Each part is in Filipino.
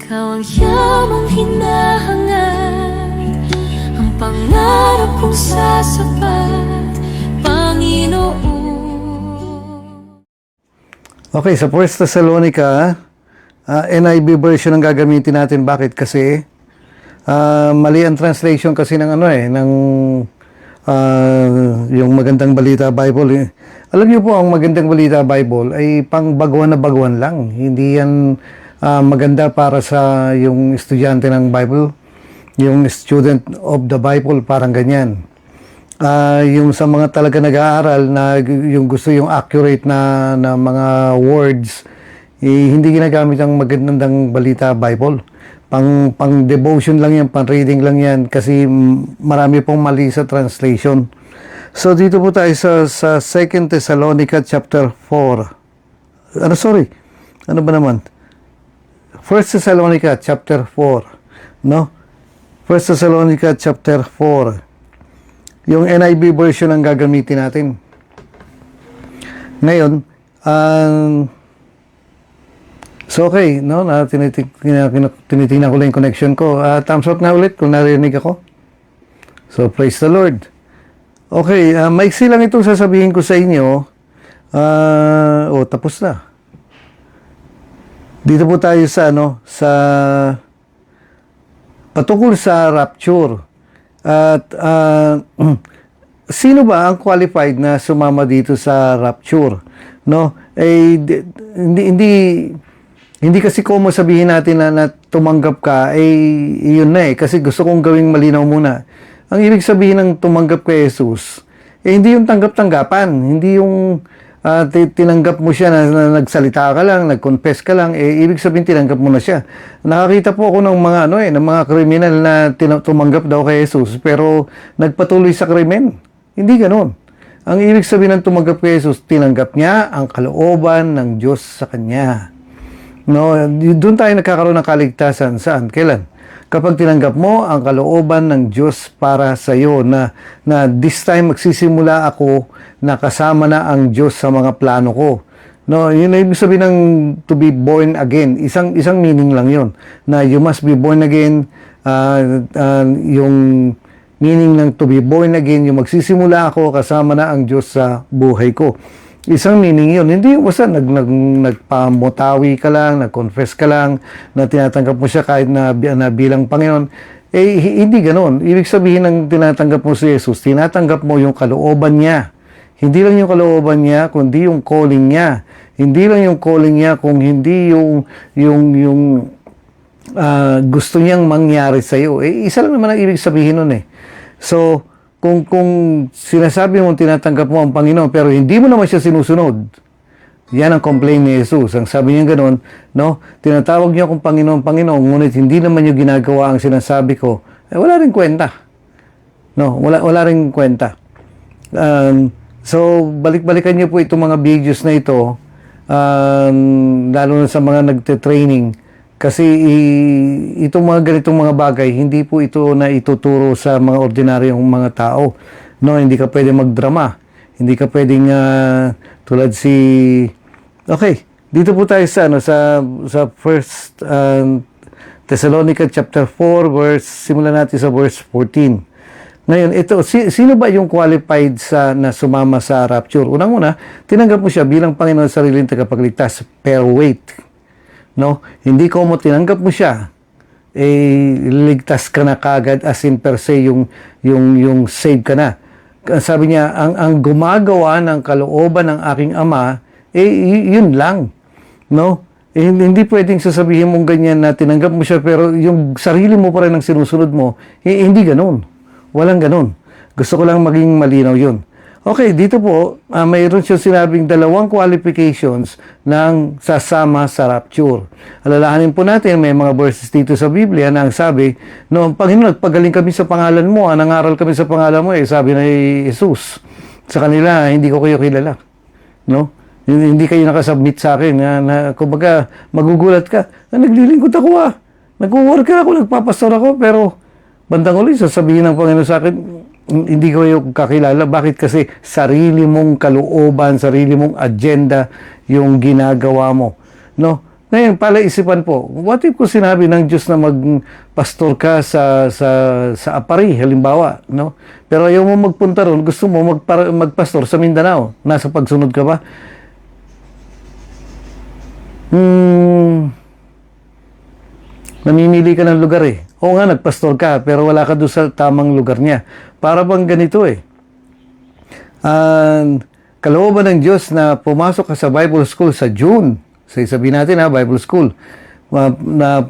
Ikaw ang yamang hinahangad, ang pangarap kong sasapat, Panginoon. Okay, sa 1 Thessalonica, NIV version ang gagamitin natin. Bakit? Kasi mali ang translation kasi ng yung Magandang Balita Bible. Alam niyo po, ang Magandang Balita Bible ay pang baguhan na baguhan lang. Hindi yan maganda para sa yung estudyante ng Bible, yung student of the Bible, parang ganyan. Yung sa mga talaga nag-aaral na yung gusto yung accurate na mga words, hindi ginagamit ang Magandang Balita Bible. Pang devotion lang yan, pang reading lang yan, kasi marami pong mali sa translation. So dito po tayo sa 2 Thessalonica chapter 4. Ano ba naman? 1 Thessalonica chapter 4, no? 1 Thessalonica chapter 4. Yung NIV version ang gagamitin natin. Ngayon, so okay, no? Tinitingnan ko lang yung connection ko. Thumbs up na ulit kung narinig ako. So praise the Lord. Okay, maiksi lang itong sasabihin ko sa inyo. Tapos na. Dito po tayo sa patungkol sa rapture. At sino ba ang qualified na sumama dito sa rapture? No? Hindi kasi kung sabihin natin na tumanggap ka, yun na kasi gusto kong gawing malinaw muna. Ang ibig sabihin ng tumanggap kay Jesus, hindi yung tanggap-tanggapan, hindi yung tinanggap mo siya na nagsalita ka lang, nag-confess ka lang, ibig sabihin tinanggap mo na siya. Nakakita po ako ng mga ng mga kriminal na tumanggap daw kay Jesus pero nagpatuloy sa krimen. Hindi ganoon. Ang ibig sabihin ng tumanggap kay Jesus, tinanggap niya ang kalooban ng Diyos sa kanya. No, doon tayo nagkakaroon ng kaligtasan. Saan? Kailan? Kapag tinanggap mo ang kalooban ng Diyos para sa iyo, na this time magsisimula ako na kasama na ang Diyos sa mga plano ko. No, yun ay ibig sabihin ng to be born again. Isang meaning lang yun, na you must be born again. Yung meaning ng to be born again, yung magsisimula ako kasama na ang Diyos sa buhay ko. Isang meaning yun. Hindi yung basta nagpamutawi ka lang, nag-confess ka lang, na tinatanggap mo siya kahit na bilang Panginoon. Hindi ganoon. Ibig sabihin ng tinatanggap mo si Jesus, tinatanggap mo yung kalooban niya. Hindi lang yung kalooban niya, kundi yung calling niya. Hindi lang yung calling niya, kung hindi yung gusto niyang mangyari sa iyo. Isa lang naman ang ibig sabihin nun . So, kung sinasabi mo tinatanggap mo ang Panginoon pero hindi mo naman siya sinusunod, yan ang complaint ni Jesus. Ang sabi niya ganoon, no? Tinatawag niyo akong Panginoon, Panginoon, ngunit hindi naman niyo ginagawa ang sinasabi ko. Wala ring kwenta. No, wala ring kwenta. So balik-balikan niyo po itong mga videos na ito, lalo na sa mga nagte-training. Kasi itong mga ganitong mga bagay, hindi po ito na ituturo sa mga ordinaryong mga tao. No, hindi ka pwedeng magdrama. Hindi ka pwedeng tulad si... Okay, dito po tayo sa 1 Thessalonica chapter 4, simulan natin sa verse 14. Ngayon, ito, sino ba yung qualified na sumama sa rapture? Unang-una, tinanggap mo siya bilang Panginoon sa sariling tagapagligtas, per weight. No, hindi ko mo tinanggap mo siya, ligtas ka na kagad, as in per se yung save ka na. Sabi niya, ang gumagawa ng kalooban ng aking Ama, yun lang. No? Hindi pwedeng sasabihin mong ganyan na tinanggap mo siya pero yung sarili mo pa rin ang sinusunod mo. Hindi ganoon. Walang ganoon. Gusto ko lang maging malinaw yun. Okay, dito po, mayroon siya sinabing 2 qualifications ng sasama sa rapture. Alalahanin po natin, may mga verses dito sa Biblia na ang sabi, no, Panginoon, nagpagaling kami sa pangalan mo, nangaral kami sa pangalan mo, sabi na Jesus sa kanila, hindi ko kayo kilala. No? Hindi kayo nakasubmit sa akin. Kumbaga, magugulat ka. Naglilingkod ako nag-work ako, nagpapastor ako, pero bandang uli, sasabihin ng Panginoon sa akin, hindi ko yung kakilala. Bakit? Kasi sarili mong kalooban, sarili mong agenda yung ginagawa mo. No? Ngayon, palaisipan po, what if kung sinabi ng Diyos na magpastor ka sa Apari, halimbawa, no? Pero ayaw mo magpunta ron, gusto mo magpastor sa Mindanao. Nasa pagsunod ka ba? Namimili ka ng lugar eh. Oo nga, nagpastor ka, pero wala ka doon sa tamang lugar niya. Para bang ganito eh. Kalooban ng Diyos na pumasok ka sa Bible School sa June. Sabihin natin Bible School. Na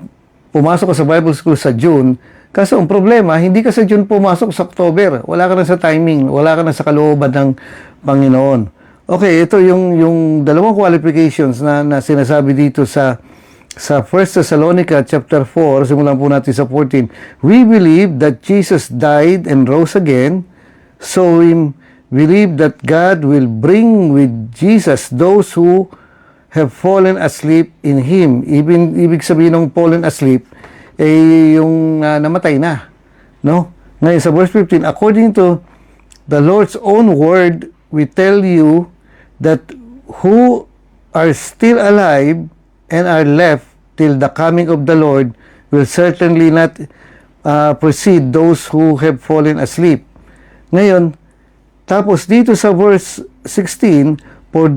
pumasok ka sa Bible School sa June. Kaso ang problema, hindi ka sa June pumasok sa October. Wala ka na sa timing. Wala ka na sa kalooban ng Panginoon. Okay, ito yung dalawang qualifications na sinasabi dito sa 1 Thessalonica chapter 4, simulan po natin sa 14. We believe that Jesus died and rose again, so we believe that God will bring with Jesus those who have fallen asleep in Him. Ibig sabihin ng fallen asleep, yung namatay na. No? Ngayon sa verse 15, according to the Lord's own word, we tell you that who are still alive and are left till the coming of the Lord will certainly not precede those who have fallen asleep. Ngayon, tapos dito sa verse 16, for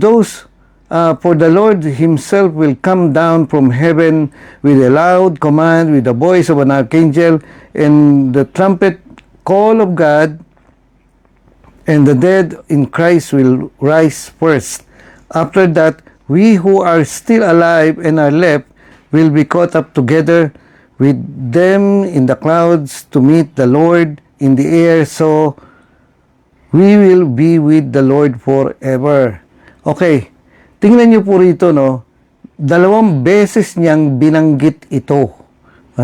the Lord Himself will come down from heaven with a loud command, with the voice of an archangel, and the trumpet call of God, and the dead in Christ will rise first. After that, we who are still alive and are left will be caught up together with them in the clouds to meet the Lord in the air, so we will be with the Lord forever. Okay, tingnan niyo po rito, no? 2 beses niyang binanggit ito.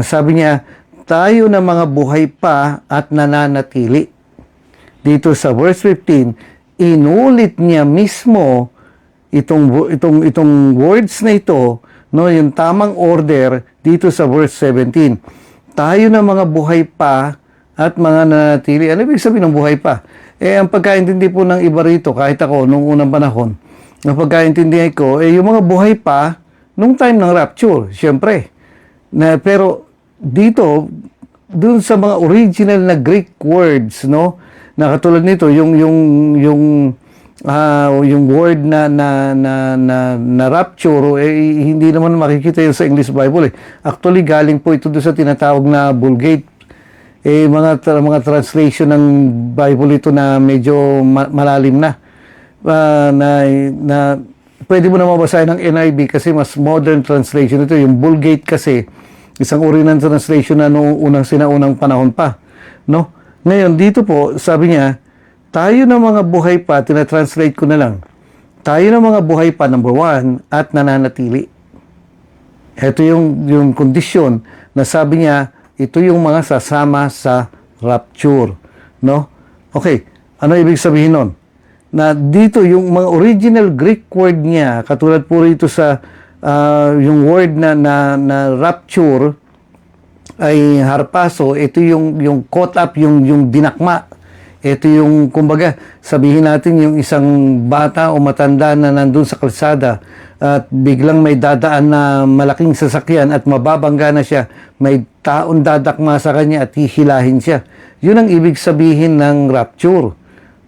Sabi niya, tayo na mga buhay pa at nananatili. Dito sa verse 15, inulit niya mismo itong words na ito, no, yung tamang order dito sa verse 17. Tayo na mga buhay pa at mga nananatili. Ano ibig sabihin ng buhay pa? Ang pagkaintindi po ng iba rito, kahit ako nung unang panahon, ang pagkaintindi ko, yung mga buhay pa nung time ng rapture, syempre. Pero dito, dun sa mga original na Greek words, no, na katulad nito, yung word na rapture, hindi naman makikita yun sa English Bible. Actually, galing po ito doon sa tinatawag na Vulgate. Mga translation ng Bible ito na medyo malalim na. Pwede mo na mabasahin ng NIV kasi mas modern translation ito. Yung Vulgate kasi, isang uri ng translation na noong sinaunang panahon pa. No? Ngayon, dito po, sabi niya, tayo na mga buhay pa, tinatranslate ko na lang. Tayo na mga buhay pa, number 1, at nananatili. Ito yung kondisyon na sabi niya, ito yung mga sasama sa rapture. No? Okay, ano ibig sabihin nun? Na dito, yung mga original Greek word niya, katulad po rito sa yung word na rapture, ay harpaso, ito yung caught up, yung dinakma. Ito yung, kumbaga, sabihin natin yung isang bata o matanda na nandun sa kalsada at biglang may dadaan na malaking sasakyan at mababangga na siya, may taon dadakma sa kanya at hihilahin siya. Yun ang ibig sabihin ng rapture.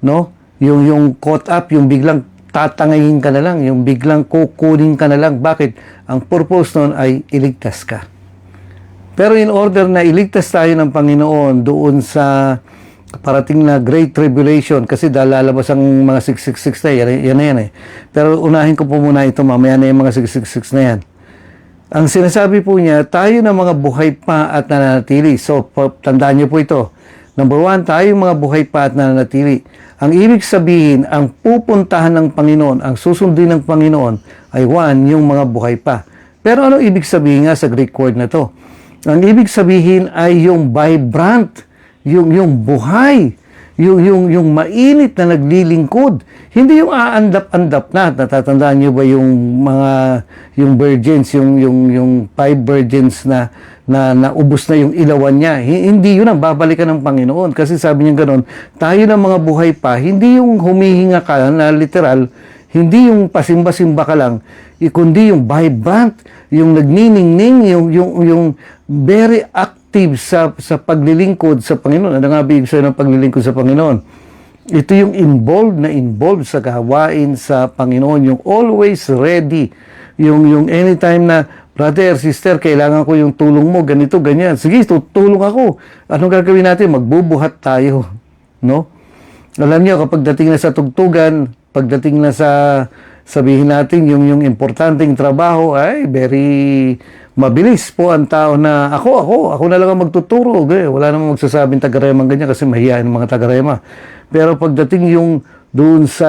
No? Yung caught up, yung biglang tatangayin ka na lang, yung biglang kukunin ka na lang. Bakit? Ang purpose nun ay iligtas ka. Pero in order na iligtas tayo ng Panginoon doon sa parating na Great Tribulation, kasi lalabas ang mga 666 na yan eh. Pero unahin ko po muna ito, mamaya na yung mga 666 na yan. Ang sinasabi po niya, tayo na mga buhay pa at nananatili. So, tandaan niyo po ito. Number 1, tayo mga buhay pa at nananatili. Ang ibig sabihin, ang pupuntahan ng Panginoon, ang susundin ng Panginoon ay 1, yung mga buhay pa. Pero ano ibig sabihin nga sa Greek word na to? Ang ibig sabihin ay yung vibrant, yung buhay, yung mainit na naglilingkod. Hindi yung aandap-andap na. Natatandaan niyo ba yung virgins, yung 5 virgins na naubos na yung ilawan niya? Hindi yun ang babalikan ng Panginoon. Kasi sabi niya ganoon, tayo ng mga buhay pa, hindi yung humihinga ka na literal, Hindi yung pasimba-simba ka lang, kundi yung vibrant, yung nagniningning, yung very active sa paglilingkod sa Panginoon. Ano nga ibig sabihin ng paglilingkod sa Panginoon? Ito yung involved sa gawain sa Panginoon, yung always ready, yung anytime na, brother, sister, kailangan ko yung tulong mo, ganito, ganyan. Sige, tutulong ako. Anong gagawin natin? Magbubuhat tayo. No? Alam niyo, kapag dating na sa tugtugan, pagdating na sa, sabihin natin, yung importanteng trabaho, ay, very mabilis po ang tao na, ako na lang ang magtuturo. Wala namang magsasabing taga-rema ganyan kasi mahihain ang mga taga-rema. Pero pagdating yung doon sa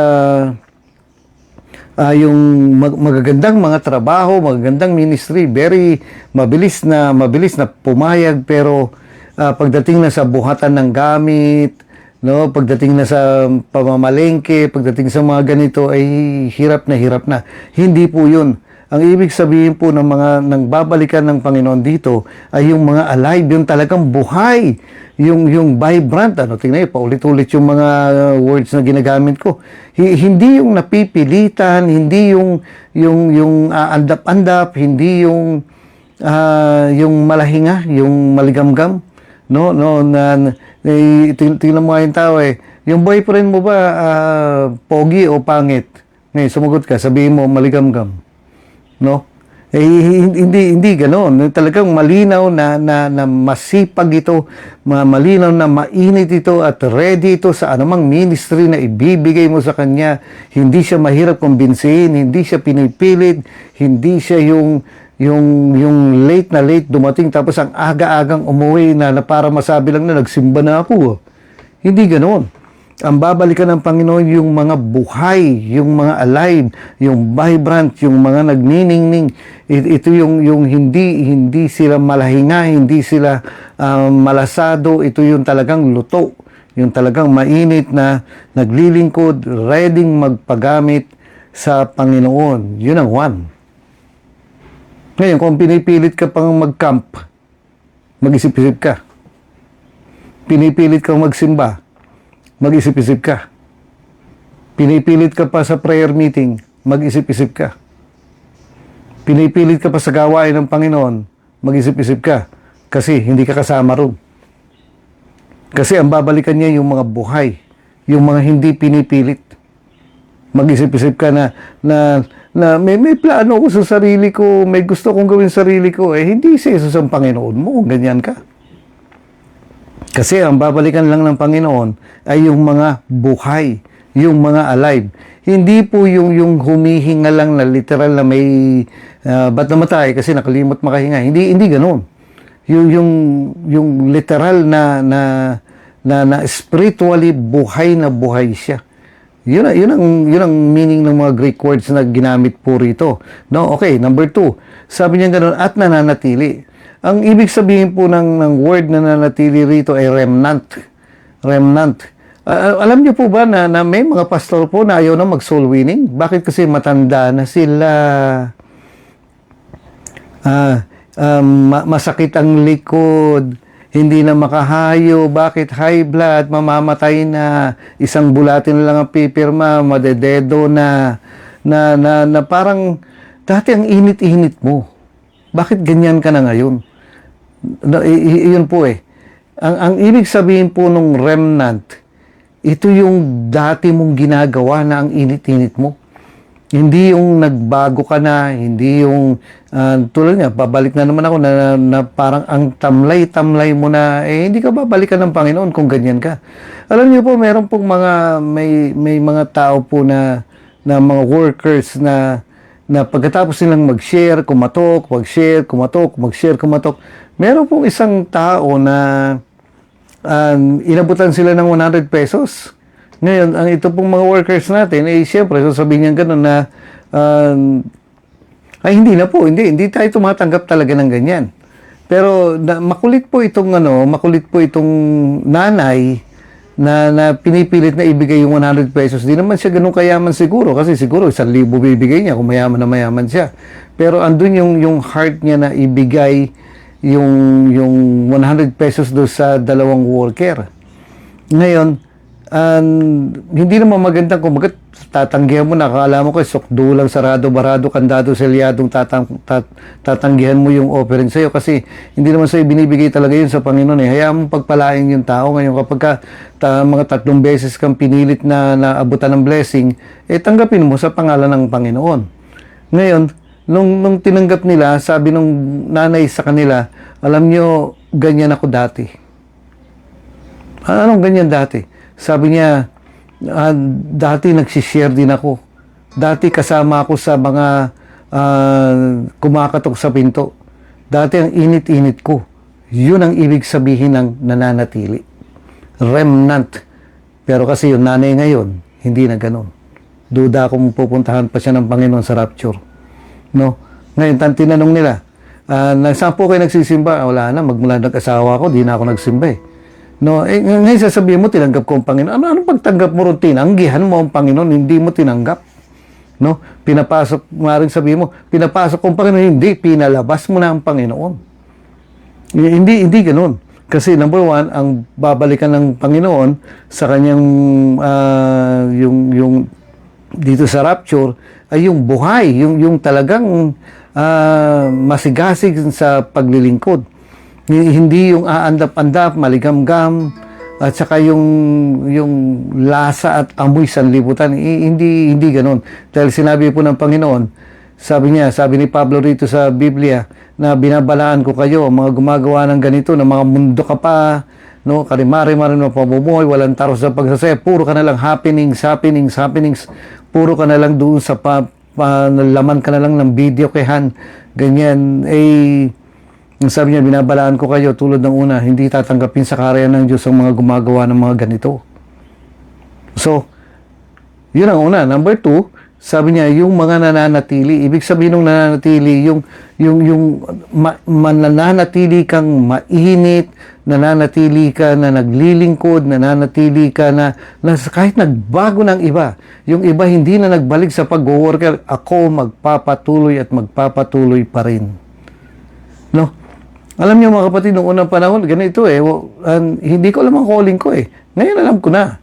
yung magagandang mga trabaho, magagandang ministry, very mabilis na pumayag, pero pagdating na sa buhatan ng gamit, no, pagdating na sa pamamalengke, pagdating sa mga ganito ay hirap na. Hindi po 'yun. Ang ibig sabihin po ng mga nang babalikan ng Panginoon dito ay yung mga alive, yung talagang buhay, yung vibrant. Tingnan niyo, paulit-ulit yung mga words na ginagamit ko. Hindi yung napipilitan, hindi yung andap-andap, hindi yung malahinga, yung maligamgam. No, tingnan mo yung tao yung boyfriend mo ba pogi o pangit? Ngayon, sumagot ka, sabihin mo maligamgam. No? Hindi ganoon. Talagang malinaw na masipag ito, malinaw na mainit ito at ready ito sa anumang ministry na ibibigay mo sa kanya. Hindi siya mahirap kumbinsihin, hindi siya pinipilit, hindi siya yung late dumating tapos ang aga-agang umuwi na para masabi lang na nagsimba na ako. Hindi ganoon. Ang babalikan ng Panginoon yung mga buhay, yung mga alive, yung vibrant, yung mga nagniningning. Ito yung hindi sila malahinga, hindi sila malasado. Ito yung talagang luto, yung talagang mainit na naglilingkod, ready magpagamit sa Panginoon. Yun ang one. Ngayon, kung pinipilit ka pang mag-camp, mag-isip-isip ka. Pinipilit kang magsimba, mag-isip-isip ka. Pinipilit ka pa sa prayer meeting, mag-isip-isip ka. Pinipilit ka pa sa gawain ng Panginoon, mag-isip-isip ka. Kasi hindi ka kasama ron. Kasi ang babalikan niya yung mga buhay, yung mga hindi pinipilit. Mag-isip-isip ka na may plano ko sa sarili ko, may gusto kong gawin sa sarili ko, hindi si Jesus ang Panginoon mo, ganyan ka. Kasi ang babalikan lang ng Panginoon ay yung mga buhay, yung mga alive. Hindi po yung humihinga lang na literal na may ba't namatay kasi nakalimot makahinga. Hindi ganoon. Yung literal na spiritually buhay na buhay siya. Yun ang meaning ng mga Greek words na ginamit po rito. No, okay, number 2. Sabi niya ganoon, at nananatili. Ang ibig sabihin po ng word na nanatili rito ay remnant. Remnant. Alam niyo po ba na may mga pastor po na ayaw na mag-soul winning? Bakit? Kasi matanda na sila. Masakit ang likod. Hindi na makahayo. Bakit? High blood. Mamamatay na. Isang bulatin na lang ang pipirma. Madededo na parang dati ang init-init mo. Bakit ganyan ka na ngayon? Iyon po Ang ibig sabihin po nung remnant, ito yung dati mong ginagawa na ang init-init mo. Hindi yung nagbago ka na, hindi yung tulad nga, babalik na naman ako na parang ang tamlay-tamlay mo na, hindi ka babalikan ng Panginoon kung ganyan ka. Alam niyo po, meron pong may mga tao po na mga workers na pagkatapos nilang mag-share, kumatok, mag-share, kumatok, mag-share, kumatok. Meron pong isang tao na inabutan sila ng 100 pesos. Ngayon, ang ito pong mga workers natin, siyempre, sasabihin niya gano'n na, hindi na po, hindi tayo tumatanggap talaga ng ganyan. Pero makulit po itong nanay na pinipilit na ibigay yung 100 pesos. Di naman siya ganun kayaman siguro kasi siguro 1,000 bibigay niya kung mayaman na mayaman siya. Pero andun yung heart niya na ibigay yung 100 pesos do sa dalawang worker. Ngayon, Hindi naman magandang kung bakit tatanggihan mo na, akala mo kay sukdo lang, sarado, barado, kandado, selyadong tatanggihan mo yung offering sa'yo kasi hindi naman sa'yo binibigay talaga yun sa Panginoon eh. Hayaan mong pagpalain yung tao ngayon kapag mga 3 beses kang pinilit na naabutan ng blessing, tanggapin mo sa pangalan ng Panginoon. Ngayon, nung tinanggap nila, sabi nung nanay sa kanila, alam nyo, ganyan ako dati. Anong ganyan dati? Sabi niya, dati nagsishare din ako. Dati kasama ako sa mga kumakatok sa pinto. Dati ang init-init ko. Yun ang ibig sabihin ng nananatili. Remnant. Pero kasi yung nanay ngayon, hindi na ganun. Duda kung pupuntahan pa siya ng Panginoon sa rapture. No? Ngayon, tinanong nila, saan po kayo nagsisimba? Wala na, magmula nag-asawa ko, di na ako nagsimba eh. No, ngayon sasabihin mo, tinanggap ko ang Panginoon. Anong pagtanggap mo ron? Tinanggihan mo ang Panginoon, hindi mo tinanggap. No? Pinapasok, maaaring sabihin mo, pinapasok ko ang Panginoon, hindi, pinalabas mo na ang Panginoon. Hindi ganun. Kasi number one, ang babalikan ng Panginoon sa kanyang, yung dito sa rapture, ay yung buhay, yung talagang masigasig sa paglilingkod. Hindi yung aandap-andap, maligamgam, at saka yung lasa at amoy sanlibutan. Hindi ganoon. Dahil sinabi po ng Panginoon, sabi ni Pablo rito sa Biblia, na binabalaan ko kayo, mga gumagawa ng ganito, na mga mundo ka pa, no, karimari-mari na pamumuhay, walang taros sa pagsasaya, puro ka na lang happenings, puro ka na lang doon sa laman ka na lang ng video kehan, ganyan, sabi niya, binabalaan ko kayo tulad ng una, hindi tatanggapin sa karyan ng Diyos ang mga gumagawa ng mga ganito. So, yun ang una. Number 2, sabi niya, yung mga nananatili, ibig sabihin ng nananatili, yung nananatili kang mainit, nananatili ka na naglilingkod, nananatili ka na kahit nagbago ng iba, yung iba hindi na nagbalik sa pag-worker, ako magpapatuloy at magpapatuloy pa rin. No? Alam niyo mga kapatid, noong unang panahon, ganito hindi ko alam ang calling ko eh. Ngayon alam ko na.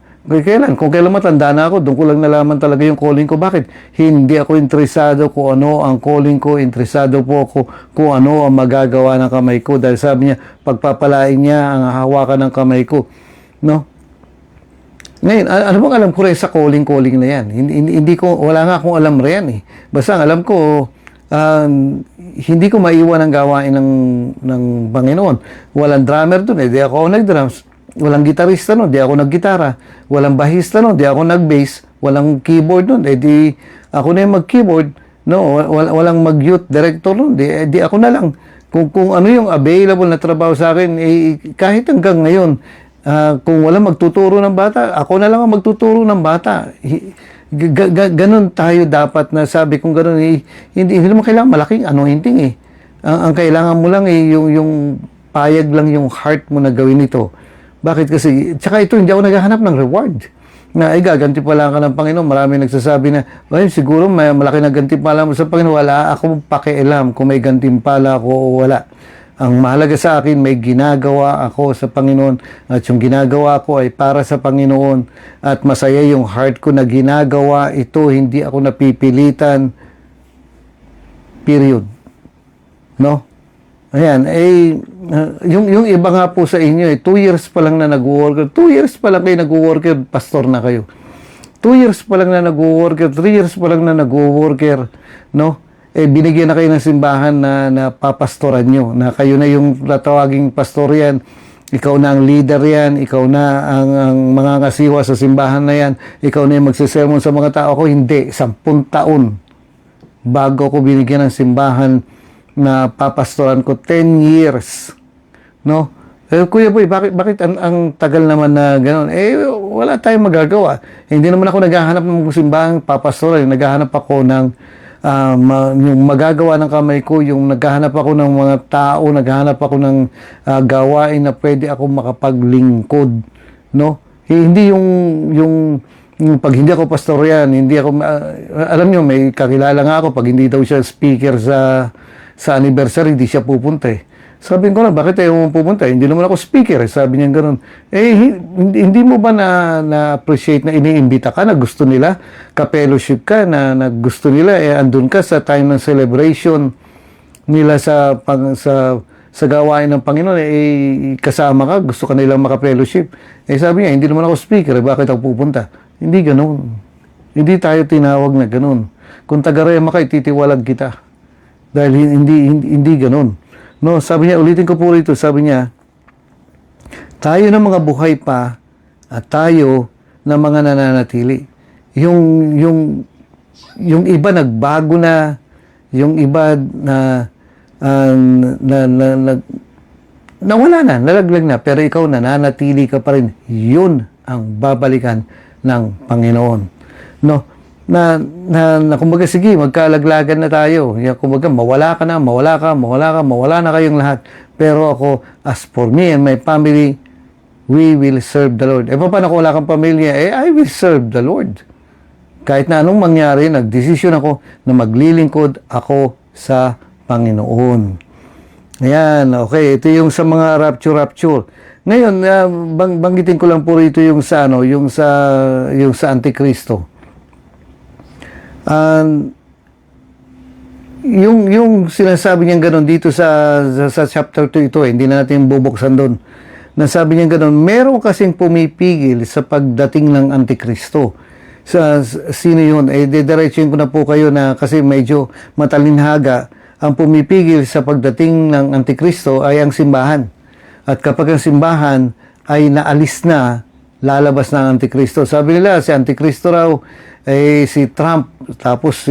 Kung kailan matanda na ako, doon ko lang nalaman talaga yung calling ko. Bakit? Hindi ako interesado kung ano ang calling ko, interesado po ako kung ano ang magagawa ng kamay ko. Dahil sabi niya, pagpapalain niya ang hawakan ng kamay ko. No? Ngayon, ano bang alam ko rin sa calling na yan? Wala nga akong alam rin eh. Basta ang alam ko, hindi ko maiwan ang gawain ng Panginoon. Walang drummer doon, di ako nag-drums. Walang gitarista doon, di ako nag-gitara. Walang bahista doon, di ako nag-bass. Walang keyboard doon, di ako na yung mag-keyboard. No, walang mag-youth director doon, di ako na lang. Kung ano yung available na trabaho sa akin, kahit hanggang ngayon, kung walang magtuturo ng bata, ako na lang ang magtuturo ng bata. Ganon tayo dapat na sabi kung ganon hindi naman kailangan malaking anointing eh. Ang kailangan mo lang yung payag lang yung heart mo na gawin ito. Bakit kasi tsaka ito hindi ako naghahanap ng reward na gaganti pala ka ng Panginoon. Marami nagsasabi na siguro may malaki na gantimpala mo sa Panginoon. Wala akong pakialam kung may gantimpala ako o wala. Ang mahalaga sa akin, may ginagawa ako sa Panginoon at yung ginagawa ko ay para sa Panginoon at masaya yung heart ko na ginagawa ito, hindi ako napipilitan. Period. No? Ayan, yung iba nga po sa inyo, 2 years pa lang na nag-worker, 2 years pa lang kayo nag-worker, pastor na kayo. 2 years pa lang na nag-worker, 3 years pa lang na nag-worker, no? Binigyan na kayo ng simbahan na papastoran nyo, na kayo na yung tatawaging pastor yan, ikaw na ang leader yan, ikaw na ang mga kasiwa sa simbahan na yan, ikaw na yung magsisermon sa mga tao. Ako hindi, 10 taon bago ko binigyan ng simbahan na papastoran ko, 10 years. No? Kuya Boy, bakit ang tagal naman na gano'n? Wala tayong magagawa. Hindi naman ako naghahanap ng simbahang papastoran, naghahanap ako ng yung magagawa ng kamay ko, yung naghahanap ako ng mga tao, naghahanap ako ng gawain na pwede ako makapaglingkod, no? Hindi yung pag hindi ako pastor yan, hindi ako alam niyo, may kakilala nga ako pag hindi daw siya speaker sa anniversary, hindi siya pupunta eh. Sabi ko na, bakit ayaw mo pumunta? Hindi naman ako speaker. Sabi niya gano'n. Hindi mo ba na-appreciate na iniimbita ka, na gusto nila, ka-fellowship ka, na gusto nila, andun ka sa time ng celebration nila sa gawain ng Panginoon, kasama ka, gusto ka nilang maka-fellowship. Sabi niya, hindi naman ako speaker, bakit ako pupunta? Hindi gano'n. Hindi tayo tinawag na gano'n. Kung taga-Rema ka, ititiwalag kita. Dahil hindi gano'n. No, sabi niya, ulitin ko po rito, sabi niya, tayo na mga buhay pa at tayo na mga nananatili. Yung iba nagbago na, yung iba nawala na, nalaglag na, pero ikaw nananatili ka pa rin. Yun ang babalikan ng Panginoon. No? Na kumbaga, sige, magkalaglagan na tayo. Kumbaga, mawala na kayong lahat. Pero ako, as for me and my family, we will serve the Lord. Paano kung wala kang pamilya? I will serve the Lord. Kahit na anong mangyari, nagdesisyon ako na maglilingkod ako sa Panginoon. Ayan, okay. Ito yung sa mga rapture. Ngayon, banggitin ko lang po rito yung sa Antikristo. Yung sinasabi niya gano'n dito sa chapter 2 ito, hindi na natin bubuksan doon. Nasabi niya gano'n, meron kasing pumipigil sa pagdating ng Antikristo. Sino yun? Didiretsuhin ko na po kayo na kasi medyo matalinhaga. Ang pumipigil sa pagdating ng Antikristo ay ang simbahan. At kapag ang simbahan ay naalis na, lalabas na ang Antikristo. Sabi nila, si Antikristo raw si Trump, tapos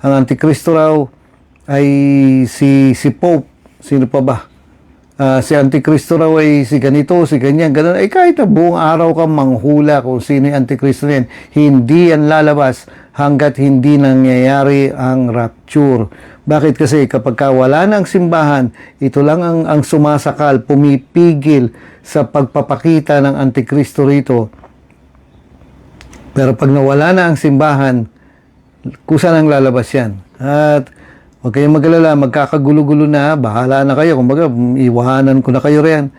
ang Antikristo raw ay si Pope. Sino pa ba? Si Antikristo raw ay si ganito, si ganyan, ganun. Kahit na buong araw ka manghula kung sino yung Antikristo yan, hindi yan lalabas hanggat hindi nangyayari ang rapture. Bakit? Kasi kapag wala na ang simbahan, ito lang ang sumasakal, pumipigil sa pagpapakita ng Antikristo rito. Pero pag nawala na ang simbahan, kusa nang lalabas yan. At huwag kayong mag-alala, magkakagulo-gulo na, bahala na kayo. Kumbaga, iwahanan ko na kayo riyan.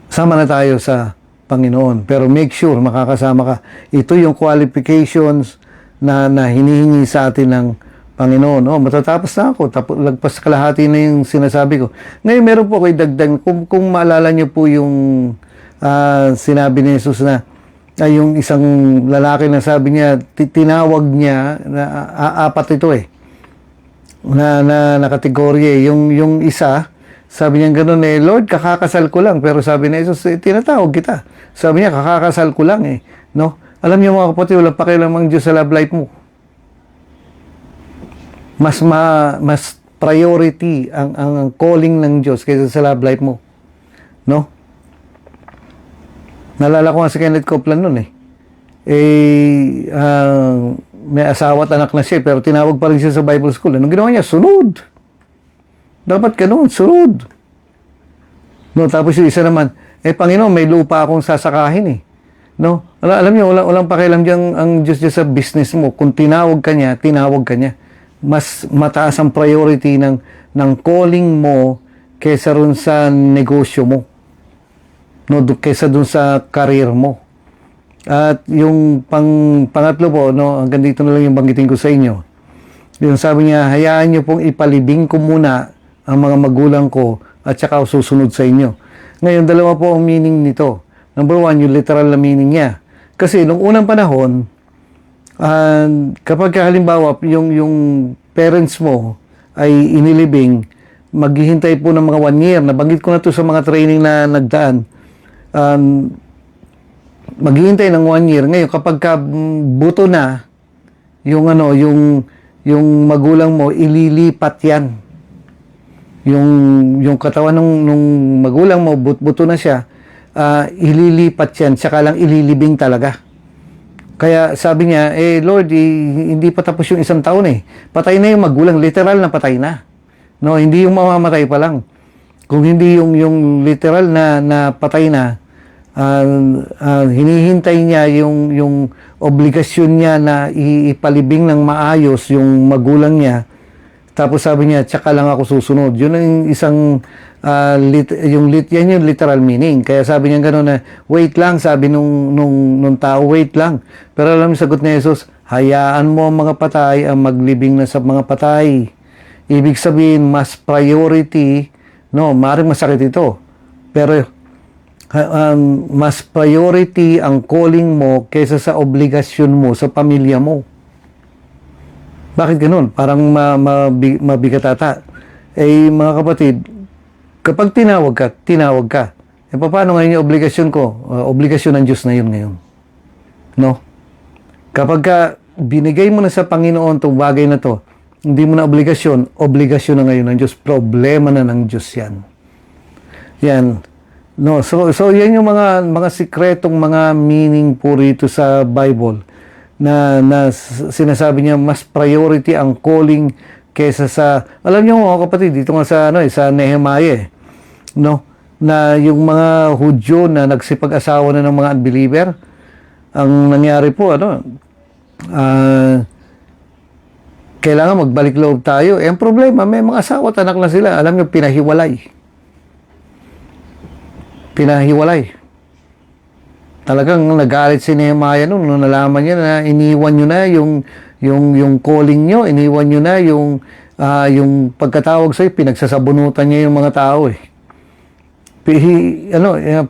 Sama na tayo sa Panginoon. Pero make sure, makakasama ka. Ito yung qualifications na hinihingi sa atin ng Panginoon. Matatapos na ako. Lagpas kalahati na yung sinasabi ko. Ngayon, meron po kayo dagdag. Kung maalala nyo po yung sinabi ni Jesus na yung isang lalaki na sabi niya, tinawag niya, apat ito na kategorya. Yung isa, sabi niya gano'n Lord, kakakasal ko lang. Pero sabi ni Jesus, tinatawag kita. Sabi niya, kakakasal ko lang no? Alam niyo mga kapatid, walang pakialamang Diyos sa love life mo. Mas priority ang calling ng Diyos kaysa sa love life mo. No? Nalala ko nga si Kenneth Copeland nun may asawa at anak na siya, pero tinawag pa rin siya sa Bible school. Anong ginawa niya? Sunod. Dapat ganun, sunod. No, tapos yung isa naman, Panginoon, may lupa akong sasakahin No? Alam niyo, walang pakialam diyan ang Diyos diyan sa business mo. Kung tinawag ka niya, tinawag ka niya. Mas mataas ang priority ng calling mo kaysa rin sa negosyo mo. No, kaysa dun sa career mo. At yung pangatlo po, no, hanggang dito na lang yung banggitin ko sa inyo. Yung sabi niya, hayaan niyo pong ipalibing ko muna ang mga magulang ko at saka ako susunod sa inyo. Ngayon, dalawa po ang meaning nito. Number one, yung literal na meaning niya. Kasi nung unang panahon, kapag halimbawa yung parents mo ay inilibing, maghihintay po ng mga 1 year. Nabanggit ko na to sa mga training na nagdaan. Maghihintay ng 1 year. Ngayon, kapag buto na, yung magulang mo, ililipat yan. Yung katawan nung magulang mo, buto na siya, ililipat yan, tsaka lang ililibing talaga. Kaya sabi niya, Lord, hindi pa tapos yung 1 taon Patay na yung magulang, literal na patay na. No, hindi yung mamamatay pa lang. Kung hindi yung literal na patay na, hinihintay niya yung obligasyon niya na ipalibing ng maayos yung magulang niya, Tapos sabi niya, tsaka lang ako susunod. Yun ang isang, yan yung literal meaning. Kaya sabi niya gano'n na, wait lang, sabi nung tao, wait lang. Pero alam mo, sagot ni Jesus, hayaan mo ang mga patay ang maglibing na sa mga patay. Ibig sabihin, mas priority, no, maaaring masakit ito. Pero, mas priority ang calling mo kaysa sa obligasyon mo sa pamilya mo. Bakit ganun? Parang mabigat ata. Eh, mga kapatid, kapag tinawag ka. Eh, paano ngayon yung obligasyon ko? Obligasyon ng Diyos na yun ngayon. No? Kapag binigay mo na sa Panginoon itong bagay na to, hindi mo na obligasyon na ngayon ng Diyos. Problema na ng Diyos yan. Yan. No, so yan yung mga sikretong mga meaning po rito sa Bible na sinasabi niya mas priority ang calling kaysa sa, alam niyo mga kapatid, dito nga sa sa Nehemiah, no, na yung mga Hudyo na nagsipag-asawa na ng mga unbeliever, ang nangyari po kailangan magbalik loob tayo. Eh, ang problema, may mga asawa at anak na sila, alam niyo, pinahiwalay. Talagang nagalit si Nehemiah nung nalaman niya na iniwan niyo na yung calling niyo, iniwan niyo na yung pagkatawag sa iyo, pinagsasabunutan niya yung mga tao eh.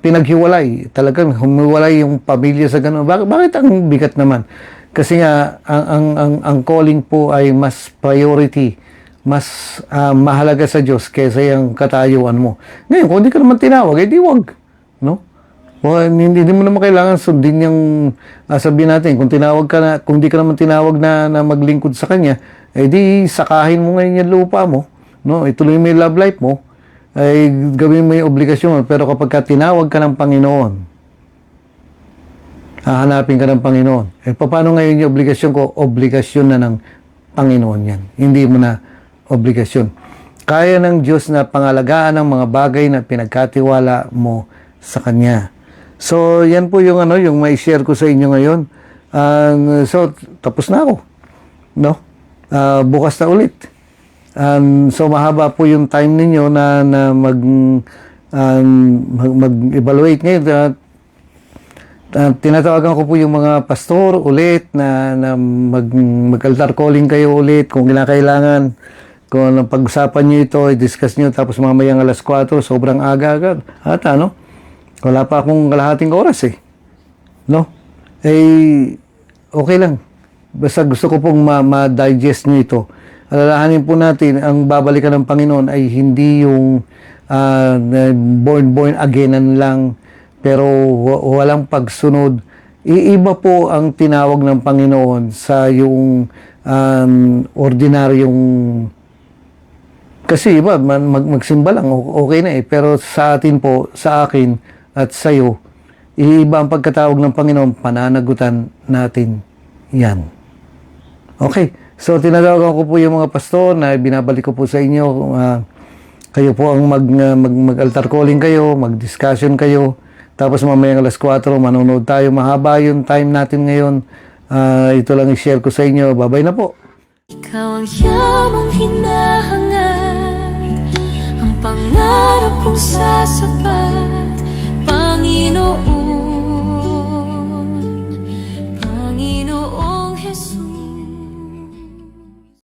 Pinaghiwalay. Talagang humiwalay yung pamilya sa ganun. Bakit ang bigat naman? Kasi nga ang calling po ay mas priority, mas mahalaga sa Diyos kaysa yung katayuan mo. Ngayon, kung hindi ka naman tinawag, eh di wag, no? Well, hindi mo naman kailangan sundin yung sabihin natin, kung hindi ka naman tinawag na maglingkod sa Kanya, eh di sakahin mo ngayon yung lupa mo, no? Ituloy mo yung love life mo, ay gawin mo yung obligasyon mo. Pero kapag tinawag ka ng Panginoon, hahanapin ka ng Panginoon. Eh, paano ngayon yung obligasyon ko? Obligasyon na ng Panginoon yan. Hindi mo na obligasyon. Kaya ng Diyos na pangalagaan ang mga bagay na pinagkatiwala mo sa Kanya. So, yan po yung yung may share ko sa inyo ngayon. So, tapos na ako. No? Bukas na ulit. So, mahaba po yung time ninyo na mag-evaluate ngayon. Tinatawagan ko po yung mga pastor ulit na mag-altar calling kayo ulit kung kinakailangan. Kung pag-usapan nyo ito, i-discuss nyo, tapos mamayang alas 4, sobrang aga agad. At wala pa akong kalahating oras eh. No? Eh, okay lang. Basta gusto ko pong ma-digest nyo ito. Alalahanin po natin, ang babalikan ng Panginoon ay hindi yung born again lang, pero walang pagsunod. Iiba po ang tinawag ng Panginoon sa yung ordinaryong, kasi iba, magsimba lang, okay na eh. Pero sa atin po, sa akin at sa iyo, iiba ang pagkatawag ng Panginoon, pananagutan natin yan. Okay, so tinatawagan ko po yung mga pastor na binabalik ko po sa inyo. Kayo po ang mag-altar calling kayo, mag-discussion kayo. Tapos mamayang alas 4, manonood tayo. Mahaba yung time natin ngayon. Ito lang i-share ko sa inyo. Bye-bye na po. Ikaw ang yamang hinahangat, ang pangarap kong sasapat, Panginoon.